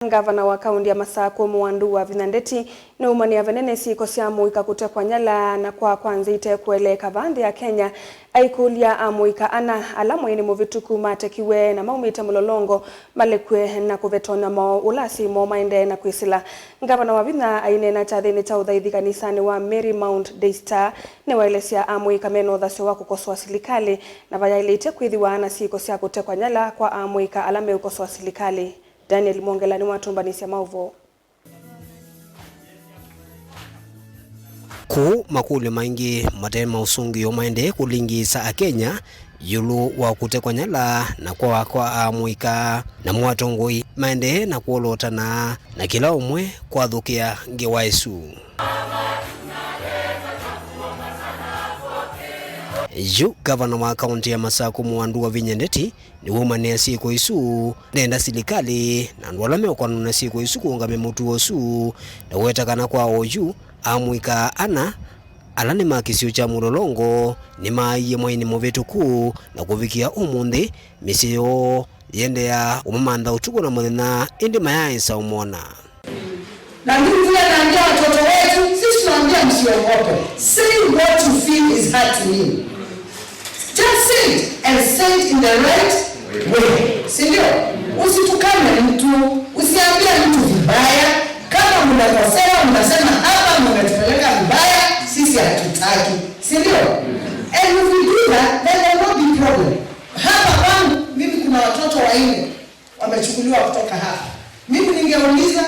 Gavana wa kaunti ya Masako Mwandu wa Vinandeti na umania venene siko siamuika kutekwa nyala na kwa kwanza ite kueleka vandi ya Kenya aikulia amuika ana alamu ini muvituku matekiwe na maumita mulolongo malekwe na kuvetona mo ulasi mo maende na kuisila. Gavana wa Vina aine na chathini cha udhaithi kanisani wa Marymount Daystar ne waelesia amuika meno dhasio wa kukoswa silikali na vaya ile ite kuidhiwa na siko siya kutekwa nyala kwa amuika alame ukoswa silikali. Daniel Mongela ni watumbanisi ya mauvo. Ku makule maingi matema usungi yomaende kulingisa a Kenya yulu wa kutekwa nyala na kwa amuika na mwatongoi maende na kuolotana na kila umwe kwa dhukia ngewaisu. Yu gavana wa kaunti ya Masako Mwandu wa Vinandeti ni umane siku isu nenda silikali na ndwalame kwa nuna siku isu kuungame mutu osu na wetakana kwa oju amuika ana alane makisio cha mulolongo ni maiye mwaini movetuku na kuvikia umundi misio yende ya umamanda utuko na mwena indi mayaisa umona. Na mimi vile naambia watoto wetu, sisi tunaambia msiogope. Say what you feel is hurting you. Just say it and say it in the right way. Sindio? Usitukane mtu, usiambie mtu vibaya. Kama mnakosea, mnasema hapa mnatupeleka vibaya, sisi hatutaki. Sindio? And if we do that, then there will not be problem. Hapa kwangu, mimi kuna watoto 4 wamechukuliwa kutoka hapa. Mimi ningeuliza,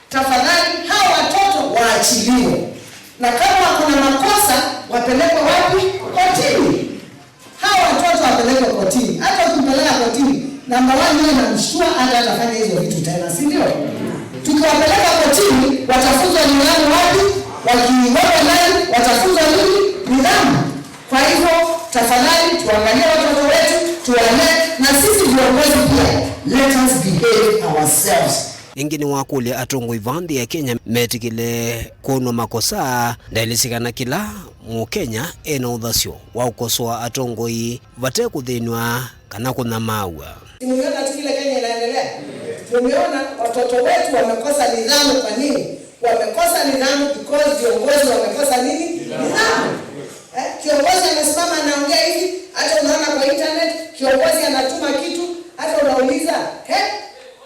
tafadhali hawa watoto waachiliwe. Na kama kuna makosa, wapelekwe wapi? Kotini. Hawa watoto wapelekwe kotini. Hata ukimpeleka kotini, namba 1 yeye anamshtua hata atafanya hizo vitu tena, si ndio? Tukiwapeleka kotini, watafunzwa nidhamu wapi? Wakiiweka ndani, watafunzwa nini? Nidhamu. Kwa hivyo, tafadhali tuangalie watoto wetu, tuwalee, na sisi viongozi pia, let us behave ourselves. Ingini wakuli atongo ivandi ya Kenya metikile kono makosa ndailisika kila mu Kenya ena udhasio wa ukosoa atongo i vate kudhinwa kana kuna maua. Tumeona tu vile Kenya inaendelea. Tumeona watoto wetu wamekosa nidhamu. Kwa nini? Wamekosa nidhamu because viongozi wamekosa nini? Nidhamu. Kiongozi anasimama anaongea hivi, hata unaona kwa internet, kiongozi anatuma kitu, hata unauliza,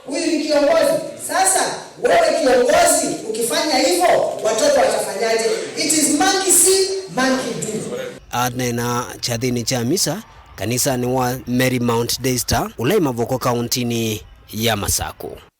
huyu ni kiongozi. Sasa wewe kiongozi ukifanya hivyo watoto watafanyaje? It is monkey see, monkey do. Adnena chathini cha misa kanisa ni wa Marymount Daystar ulaima voko kauntini ya Masako.